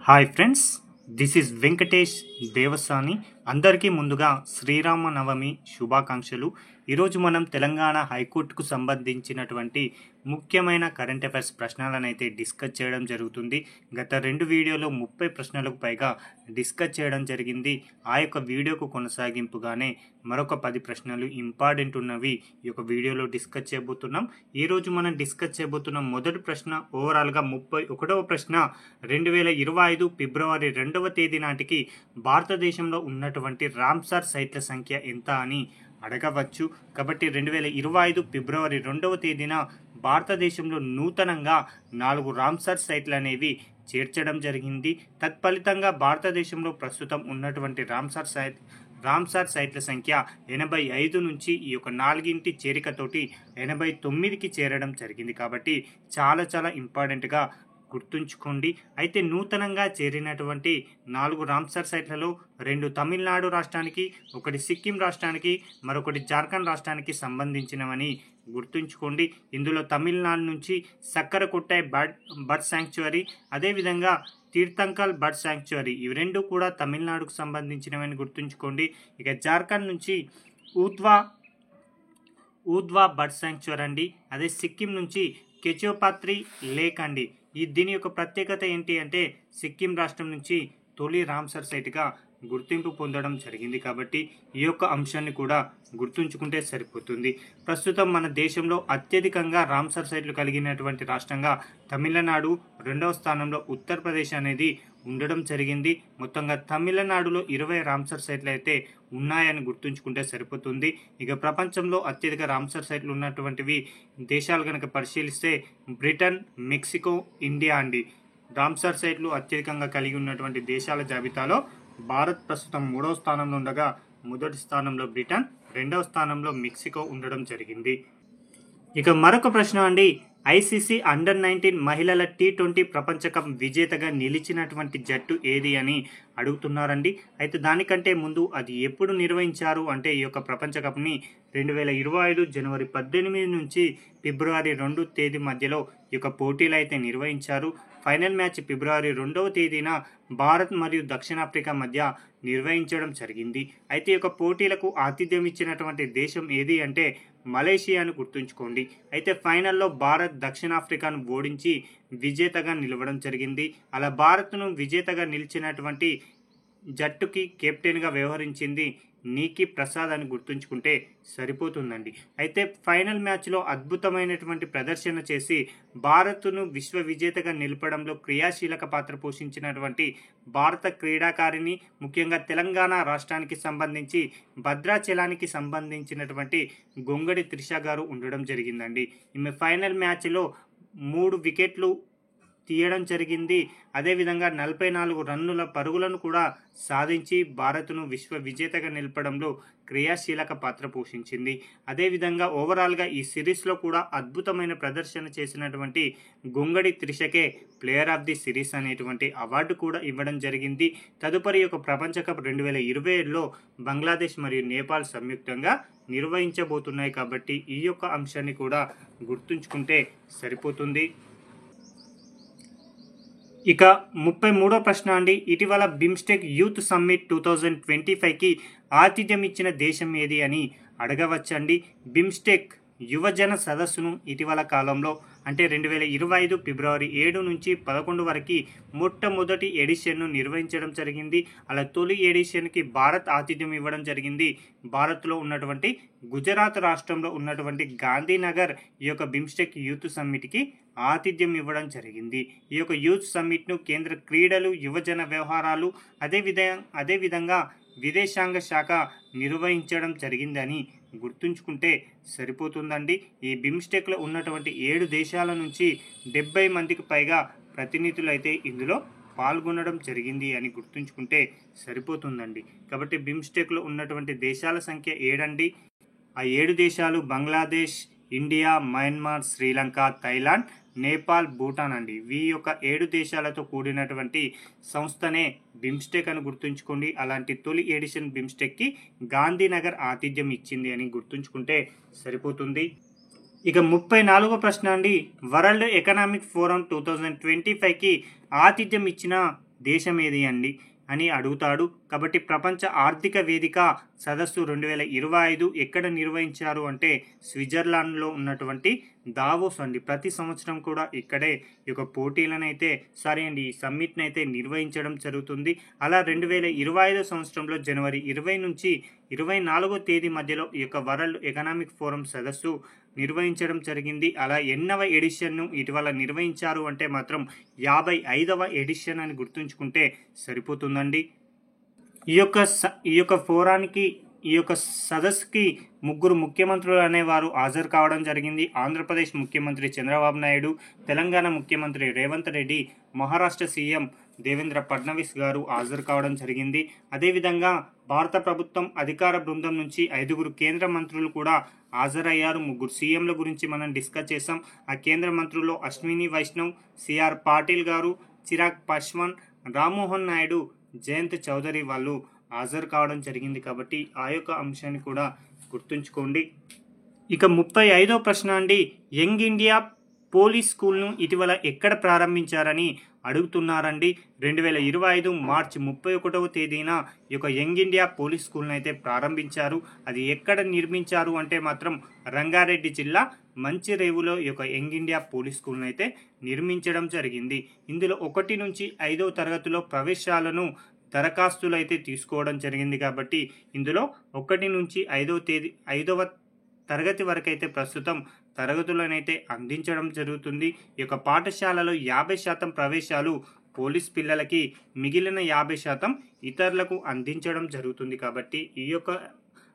Hi friends, this is Venkatesh Devasani. అందరికీ ముందుగా శ్రీరామనవమి శుభాకాంక్షలు. ఈరోజు మనం తెలంగాణ హైకోర్టుకు సంబంధించినటువంటి ముఖ్యమైన కరెంట్ అఫైర్స్ ప్రశ్నలను అయితే డిస్కస్ చేయడం జరుగుతుంది. గత 2 వీడియోలో 30 ప్రశ్నలకు పైగా డిస్కస్ చేయడం జరిగింది. ఆ యొక్క వీడియోకు కొనసాగింపుగానే మరొక 10 ప్రశ్నలు ఇంపార్టెంట్ ఉన్నవి ఈ యొక్క వీడియోలో డిస్కస్ చేయబోతున్నాం. ఈరోజు మనం డిస్కస్ చేయబోతున్న మొదటి ప్రశ్న ఓవరాల్గా 31వ ప్రశ్న 2025 ఫిబ్రవరి 2వ తేదీ నాటికి భారతదేశంలో ఉన్నటువంటి రామ్సార్ సైట్ల సంఖ్య ఎంత అని అడగవచ్చు. కాబట్టి 2025 ఫిబ్రవరి 2వ తేదీన భారతదేశంలో నూతనంగా 4 రామ్సార్ సైట్లు అనేవి చేర్చడం జరిగింది. తత్ఫలితంగా భారతదేశంలో ప్రస్తుతం ఉన్నటువంటి రామ్సార్ సైట్ల సంఖ్య 85 నుంచి ఈ యొక్క 4 చేరికతోటి 89కి చేరడం జరిగింది. కాబట్టి చాలా ఇంపార్టెంట్గా గుర్తుంచుకోండి. అయితే నూతనంగా చేరినటువంటి 4 రామ్సార్ సైట్లలో 2 తమిళనాడు రాష్ట్రానికి, 1 సిక్కిం రాష్ట్రానికి, మరొకటి జార్ఖండ్ రాష్ట్రానికి సంబంధించినవని గుర్తుంచుకోండి. ఇందులో తమిళనాడు నుంచి సక్కరకొట్టాయ్ బర్డ్ శాంక్చురీ, అదేవిధంగా తీర్థంకల్ బర్డ్ శాంక్చురీ, ఇవి 2 కూడా తమిళనాడుకు సంబంధించినవని గుర్తుంచుకోండి. ఇక జార్ఖండ్ నుంచి ఊద్వా బర్డ్ శాంక్చురీ అండి. అదే సిక్కిం నుంచి కెచోపాత్రి లేక్ అండి. దీని యొక్క ప్రత్యేకత ఏంటి అంటే సిక్కిం రాష్ట్రం నుంచి తొలి రామ్సార్ సైట్గా గుర్తింపు పొందడం జరిగింది. కాబట్టి ఈ యొక్క అంశాన్ని కూడా గుర్తుంచుకుంటే సరిపోతుంది. ప్రస్తుతం మన దేశంలో అత్యధికంగా రామ్సార్ సైట్లు కలిగినటువంటి రాష్ట్రంగా తమిళనాడు, 2వ స్థానంలో ఉత్తరప్రదేశ్ అనేది ఉండడం జరిగింది. మొత్తంగా తమిళనాడులో 20 రామ్సార్ సైట్లు అయితే ఉన్నాయని గుర్తుంచుకుంటే సరిపోతుంది. ఇక ప్రపంచంలో అత్యధిక రామ్సార్ సైట్లు ఉన్నటువంటివి దేశాలు కనుక పరిశీలిస్తే బ్రిటన్, మెక్సికో, ఇండియా అండి. రామ్సార్ సైట్లు అత్యధికంగా కలిగి ఉన్నటువంటి దేశాల జాబితాలో భారత్ ప్రస్తుతం 3వ స్థానంలో ఉండగా మొదటి స్థానంలో బ్రిటన్, 2వ స్థానంలో మెక్సికో ఉండడం జరిగింది. ఇక మరొక ప్రశ్న అండి, ఐసీసీ అండర్-19 మహిళల T20 ప్రపంచ కప్ విజేతగా నిలిచినటువంటి జట్టు ఏది అని అడుగుతున్నారండి. అయితే దానికంటే ముందు అది ఎప్పుడు నిర్వహించారు అంటే ఈ యొక్క ప్రపంచ కప్ని 2025 జనవరి 18 నుంచి ఫిబ్రవరి 2 తేదీ మధ్యలో ఈ యొక్క పోటీలు అయితే నిర్వహించారు. ఫైనల్ మ్యాచ్ ఫిబ్రవరి 2వ తేదీన భారత్ మరియు దక్షిణాఫ్రికా మధ్య నిర్వహించడం జరిగింది. అయితే ఈ యొక్క పోటీలకు ఆతిథ్యం ఇచ్చినటువంటి దేశం ఏది అంటే మలేషియాను గుర్తుంచుకోండి. అయితే ఫైనల్లో భారత్ దక్షిణాఫ్రికాను ఓడించి విజేతగా నిలవడం జరిగింది. అలా భారత్ను విజేతగా నిలిచినటువంటి జట్టుకి కెప్టెన్గా వ్యవహరించింది నీకీ ప్రసాద్ అని గుర్తుంచుకుంటే సరిపోతుందండి. అయితే ఫైనల్ మ్యాచ్లో అద్భుతమైనటువంటి ప్రదర్శన చేసి భారత్ను విశ్వ విజేతగా నిలపడంలో క్రియాశీలక పాత్ర పోషించినటువంటి భారత క్రీడాకారిణి, ముఖ్యంగా తెలంగాణ రాష్ట్రానికి సంబంధించి భద్రాచలానికి సంబంధించినటువంటి గొంగడి త్రిష గారు ఉండడం జరిగిందండి. ఈమె ఫైనల్ మ్యాచ్లో 3 వికెట్లు తీయడం జరిగింది. అదేవిధంగా 44 రన్నుల పరుగులను కూడా సాధించి భారత్ను విశ్వ విజేతగా నిలపడంలో క్రియాశీలక పాత్ర పోషించింది. అదేవిధంగా ఓవరాల్గా ఈ సిరీస్లో కూడా అద్భుతమైన ప్రదర్శన చేసినటువంటి గొంగడి త్రిషకే ప్లేయర్ ఆఫ్ ది సిరీస్ అనేటువంటి అవార్డు కూడా ఇవ్వడం జరిగింది. తదుపరి యొక్క ప్రపంచ కప్ 2027లో బంగ్లాదేశ్ మరియు నేపాల్ సంయుక్తంగా నిర్వహించబోతున్నాయి. కాబట్టి ఈ యొక్క అంశాన్ని కూడా గుర్తుంచుకుంటే సరిపోతుంది. ఇక 33వ ప్రశ్న అండి, ఇటీవల బిమ్స్టెక్ యూత్ సమ్మిట్ 2025కి ఆతిథ్యం ఇచ్చిన దేశం ఏది అని అడగవచ్చండి. బిమ్స్టెక్ యువజన సదస్సును ఇటీవల కాలంలో అంటే 2025 ఫిబ్రవరి 7 నుంచి 11 వరకు మొట్టమొదటి ఎడిషన్ను నిర్వహించడం జరిగింది. అలా తొలి ఎడిషన్కి భారత్ ఆతిథ్యం ఇవ్వడం జరిగింది. భారత్లో ఉన్నటువంటి గుజరాత్ రాష్ట్రంలో ఉన్నటువంటి గాంధీనగర్ ఈ యొక్క బిమ్స్టెక్ యూత్ సమ్మిట్కి ఆతిథ్యం ఇవ్వడం జరిగింది. ఈ యొక్క యూత్ సమ్మిట్ను కేంద్ర క్రీడలు, యువజన వ్యవహారాలు అదేవిధంగా విదేశాంగ శాఖ నిర్వహించడం జరిగిందని గుర్తుంచుకుంటే సరిపోతుందండి. ఈ బిమ్స్టెక్లో ఉన్నటువంటి 7 దేశాల నుంచి 70 మందికి పైగా ప్రతినిధులు అయితే ఇందులో పాల్గొనడం జరిగింది అని గుర్తుంచుకుంటే సరిపోతుందండి. కాబట్టి బిమ్స్టెక్లో ఉన్నటువంటి దేశాల సంఖ్య 7 అండి. ఆ 7 దేశాలు Bangladesh, India, Myanmar, Sri Lanka, Thailand, Nepal, Bhutan అండి. ఈ యొక్క 7 దేశాలతో కూడినటువంటి సంస్థనే బిమ్స్టెక్ అని గుర్తుంచుకోండి. అలాంటి తొలి ఎడిషన్ బిమ్స్టెక్కి గాంధీనగర్ ఆతిథ్యం ఇచ్చింది అని గుర్తుంచుకుంటే సరిపోతుంది. ఇక 34వ ప్రశ్న అండి, వరల్డ్ ఎకనామిక్ ఫోరం 2025కి ఆతిథ్యం ఇచ్చిన దేశం ఏది అండి అని అడుగుతాడు. కాబట్టి ప్రపంచ ఆర్థిక వేదిక సదస్సు 2025 ఎక్కడ నిర్వహించారు అంటే స్విట్జర్లాండ్లో ఉన్నటువంటి దావోస్ అండి. ప్రతి సంవత్సరం కూడా ఇక్కడే ఈ యొక్క పోటీలనైతే ఈ సమ్మిట్ని అయితే నిర్వహించడం జరుగుతుంది. అలా 2025 సంవత్సరంలో జనవరి 20 నుంచి 24వ తేదీ మధ్యలో ఈ యొక్క వరల్డ్ ఎకనామిక్ ఫోరం సదస్సు నిర్వహించడం జరిగింది. అలా ఎన్నవ ఎడిషన్ను ఇటీవల నిర్వహించారు అంటే మాత్రం 55వ ఎడిషన్ అని గుర్తుంచుకుంటే సరిపోతుందండి. ఈ యొక్క ఫోరానికి ఈ యొక్క సదస్సుకి 3 ముఖ్యమంత్రులు అనేవారు హాజరు కావడం జరిగింది. ఆంధ్రప్రదేశ్ ముఖ్యమంత్రి చంద్రబాబు నాయుడు, తెలంగాణ ముఖ్యమంత్రి రేవంత్ రెడ్డి, మహారాష్ట్ర సీఎం దేవేంద్ర ఫడ్నవీస్ గారు హాజరు కావడం జరిగింది. అదేవిధంగా భారత ప్రభుత్వం అధికార బృందం నుంచి 5 కేంద్ర మంత్రులు కూడా హాజరయ్యారు. 3 సీఎంల గురించి మనం డిస్కస్ చేసాం. ఆ కేంద్ర మంత్రుల్లో అశ్విని వైష్ణవ్, సిఆర్ పాటిల్ గారు, చిరాగ్ పాస్వాన్, రామ్మోహన్ నాయుడు, జయంత్ చౌదరి వాళ్ళు హాజరు కావడం జరిగింది. కాబట్టి ఆ యొక్క అంశాన్ని కూడా గుర్తుంచుకోండి. ఇక 35వ ప్రశ్న అండి, యంగ్ ఇండియా పోలీస్ స్కూల్ను ఇటీవల ఎక్కడ ప్రారంభించారని అడుగుతున్నారండి. 2025 మార్చి 31వ తేదీన ఈ యొక్క యంగ్ ఇండియా పోలీస్ స్కూల్ను అయితే ప్రారంభించారు. అది ఎక్కడ నిర్మించారు అంటే మాత్రం రంగారెడ్డి జిల్లా మంచిరేవులో ఈ యొక్క యంగ్ ఇండియా పోలీస్ స్కూల్ను అయితే నిర్మించడం జరిగింది. ఇందులో 1 నుంచి 5వ తరగతిలో ప్రవేశాలను దరఖాస్తులు అయితే తీసుకోవడం జరిగింది. కాబట్టి ఇందులో 1 నుంచి 5వ తరగతి వరకు అయితే ప్రస్తుతం తరగతులనైతే అందించడం జరుగుతుంది. ఈ యొక్క పాఠశాలలో 50% ప్రవేశాలు పోలీస్ పిల్లలకి, మిగిలిన 50% ఇతరులకు అందించడం జరుగుతుంది. కాబట్టి ఈ యొక్క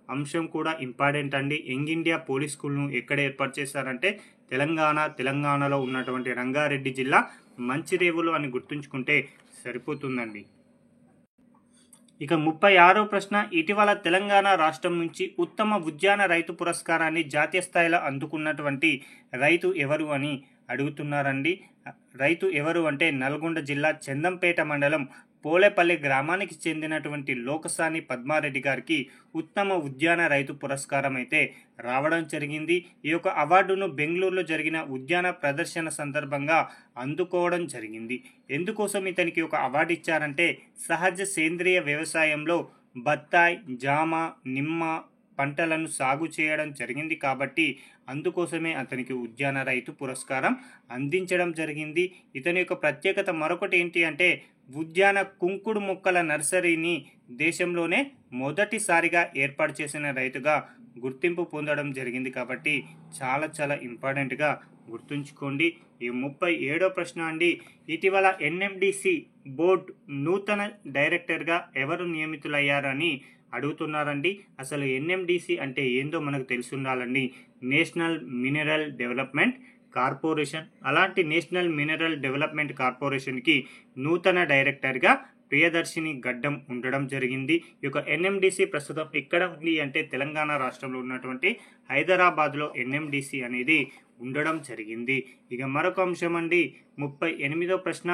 అంశం కూడా ఇంపార్టెంట్ అండి. యంగ్ ఇండియా పోలీస్ స్కూల్ను ఎక్కడ ఏర్పాటు చేశారంటే తెలంగాణలో ఉన్నటువంటి రంగారెడ్డి జిల్లా మంచిరేవులు అని గుర్తుంచుకుంటే సరిపోతుందండి. ఇక 36వ ప్రశ్న, ఇటీవల తెలంగాణ రాష్ట్రం నుంచి ఉత్తమ ఉద్యాన రైతు పురస్కారాన్ని జాతీయ స్థాయిలో అందుకున్నటువంటి రైతు ఎవరు అని అడుగుతున్నారండి. రైతు ఎవరు అంటే నల్గొండ జిల్లా చందంపేట మండలం పోలేపల్లి గ్రామానికి చెందినటువంటి లోకసాని పద్మారెడ్డి గారికి ఉత్తమ ఉద్యాన రైతు పురస్కారం అయితే రావడం జరిగింది. ఈ యొక్క అవార్డును బెంగళూరులో జరిగిన ఉద్యాన ప్రదర్శన సందర్భంగా అందుకోవడం జరిగింది. ఎందుకోసం ఇతనికి ఒక అవార్డు ఇచ్చారంటే సహజ సేంద్రియ వ్యవసాయంలో బత్తాయి, జామ, నిమ్మ పంటలను సాగు చేయడం జరిగింది. కాబట్టి అందుకోసమే అతనికి ఉద్యాన రైతు పురస్కారం అందించడం జరిగింది. ఇతని యొక్క ప్రత్యేకత మరొకటి ఏంటి అంటే ఉద్యాన కుంకుడు మొక్కల నర్సరీని దేశంలోనే మొదటిసారిగా ఏర్పాటు చేసిన రైతుగా గుర్తింపు పొందడం జరిగింది. కాబట్టి చాలా ఇంపార్టెంట్గా గుర్తుంచుకోండి. ఈ 37వ ప్రశ్న అండి, ఇటీవల ఎన్ఎండిసి బోర్డు నూతన డైరెక్టర్గా ఎవరు నియమితులయ్యారని అడుగుతున్నారండి. అసలు ఎన్ఎండిసి అంటే ఏందో మనకు తెలిసి ఉండాలండి. National mineral development corporation. అలాంటి నేషనల్ మినరల్ డెవలప్మెంట్ కార్పొరేషన్కి నూతన డైరెక్టర్గా ప్రియదర్శిని గడ్డం ఉండడం జరిగింది. ఈ యొక్క ఎన్ఎండిసి ప్రస్తుతం ఎక్కడ ఉంది అంటే తెలంగాణ రాష్ట్రంలో ఉన్నటువంటి హైదరాబాద్లో ఎన్ఎండిసి అనేది ఉండడం జరిగింది. ఇక మరొక అంశం అండి, 38వ ప్రశ్న,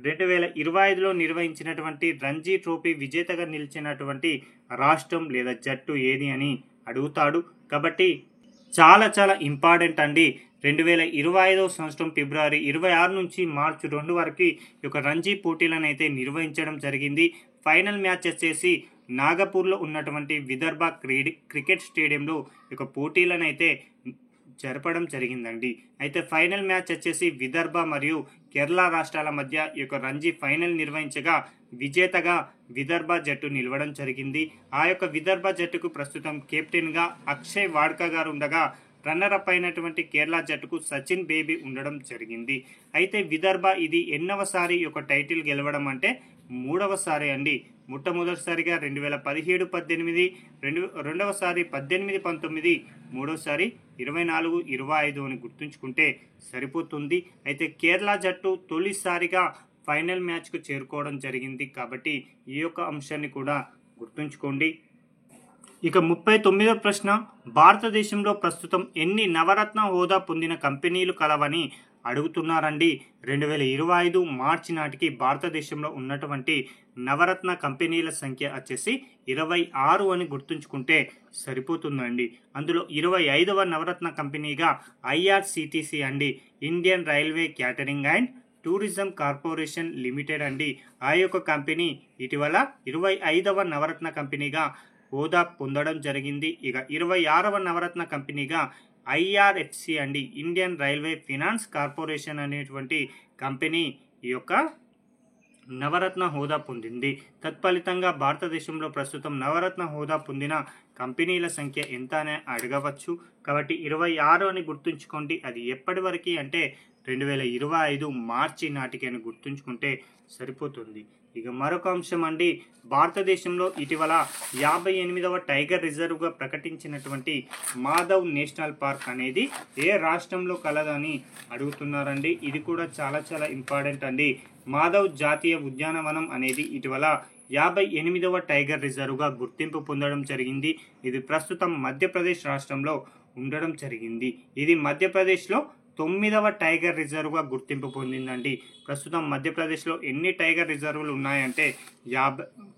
2025లో నిర్వహించినటువంటి రంజీ ట్రోఫీ విజేతగా నిలిచినటువంటి రాష్ట్రం లేదా జట్టు ఏది అని అడుగుతాడు. కాబట్టి చాలా ఇంపార్టెంట్ అండి. 2025వ సంవత్సరం ఫిబ్రవరి 26 నుంచి మార్చి 2 వరకు ఈ యొక్క రంజీ పోటీలను అయితే నిర్వహించడం జరిగింది. ఫైనల్ మ్యాచ్ వచ్చేసి నాగపూర్లో ఉన్నటువంటి విదర్భ క్రికెట్ స్టేడియంలో ఈ యొక్క పోటీలను అయితే జరపడం జరిగిందండి. అయితే ఫైనల్ మ్యాచ్ వచ్చేసి విదర్భ మరియు కేరళ రాష్ట్రాల మధ్య ఈ యొక్క రంజీ ఫైనల్ నిర్వహించగా విజేతగా విదర్భ జట్టు నిలవడం జరిగింది. ఆ యొక్క విదర్భ జట్టుకు ప్రస్తుతం కెప్టెన్గా అక్షయ్ వాడ్కా గారు ఉండగా రన్నరప్ అయినటువంటి కేరళ జట్టుకు సచిన్ బేబీ ఉండడం జరిగింది. అయితే విదర్భ ఇది ఎన్నవసారి ఈ యొక్క టైటిల్ గెలవడం అంటే 3వసారి అండి. మొట్టమొదటిసారిగా 2017-18, రెండవసారి 18-19, మూడవసారి 24-25 అని గుర్తుంచుకుంటే సరిపోతుంది. అయితే కేరళ జట్టు తొలిసారిగా ఫైనల్ మ్యాచ్కు చేరుకోవడం జరిగింది. కాబట్టి ఈ యొక్క అంశాన్ని కూడా గుర్తుంచుకోండి. ఇక 39వ ప్రశ్న, భారతదేశంలో ప్రస్తుతం ఎన్ని నవరత్న హోదా పొందిన కంపెనీలు కలవని అడుగుతున్నారండి. 2025 మార్చి నాటికి భారతదేశంలో ఉన్నటువంటి నవరత్న కంపెనీల సంఖ్య వచ్చేసి 26 అని గుర్తుంచుకుంటే సరిపోతుందండి. అందులో 25వ నవరత్న కంపెనీగా ఐఆర్సిటిసి అండి, Indian railway catering and tourism corporation limited అండి. ఆ యొక్క కంపెనీ ఇటీవల 25వ నవరత్న కంపెనీగా హోదా పొందడం జరిగింది. ఇక 26వ నవరత్న కంపెనీగా ఐఆర్ఎఫ్సి అండి, ఇండియన్ రైల్వే ఫైనాన్స్ కార్పొరేషన్ అనేటువంటి కంపెనీ ఈ యొక్క నవరత్న హోదా పొందింది. తత్ఫలితంగా భారతదేశంలో ప్రస్తుతం నవరత్న హోదా పొందిన కంపెనీల సంఖ్య ఎంత అని అడగవచ్చు. కాబట్టి 26 అని గుర్తుంచుకోండి. అది ఎప్పటి వరకు అంటే 2025 మార్చి నాటికి అని గుర్తుంచుకుంటే సరిపోతుంది. ఇక మరొక అంశం అండి, భారతదేశంలో ఇటీవల 58వ టైగర్ రిజర్వ్గా ప్రకటించినటువంటి మాధవ్ నేషనల్ పార్క్ అనేది ఏ రాష్ట్రంలో కలదని అడుగుతున్నారండి. ఇది కూడా చాలా చాలా ఇంపార్టెంట్ అండి. మాధవ్ జాతీయ ఉద్యానవనం అనేది ఇటీవల 58వ టైగర్ రిజర్వ్గా గుర్తింపు పొందడం జరిగింది. ఇది ప్రస్తుతం మధ్యప్రదేశ్ రాష్ట్రంలో ఉండడం జరిగింది. ఇది మధ్యప్రదేశ్లో 9వ టైగర్ రిజర్వ్గా గుర్తింపు పొందిందండి. ప్రస్తుతం మధ్యప్రదేశ్లో ఎన్ని టైగర్ రిజర్వులు ఉన్నాయంటే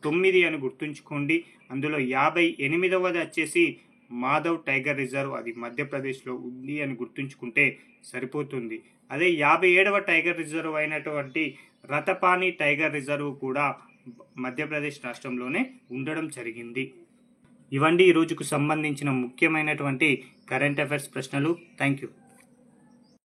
9 అని గుర్తుంచుకోండి. అందులో 58వది వచ్చేసి మాధవ్ టైగర్ రిజర్వ్, అది మధ్యప్రదేశ్లో ఉంది అని గుర్తుంచుకుంటే సరిపోతుంది. అదే 57వ టైగర్ రిజర్వ్ అయినటువంటి రతపాని టైగర్ రిజర్వ్ కూడా మధ్యప్రదేశ్ రాష్ట్రంలోనే ఉండడం జరిగింది. ఇవండి ఈ రోజుకు సంబంధించిన ముఖ్యమైనటువంటి కరెంట్ అఫైర్స్ ప్రశ్నలు. Thank you.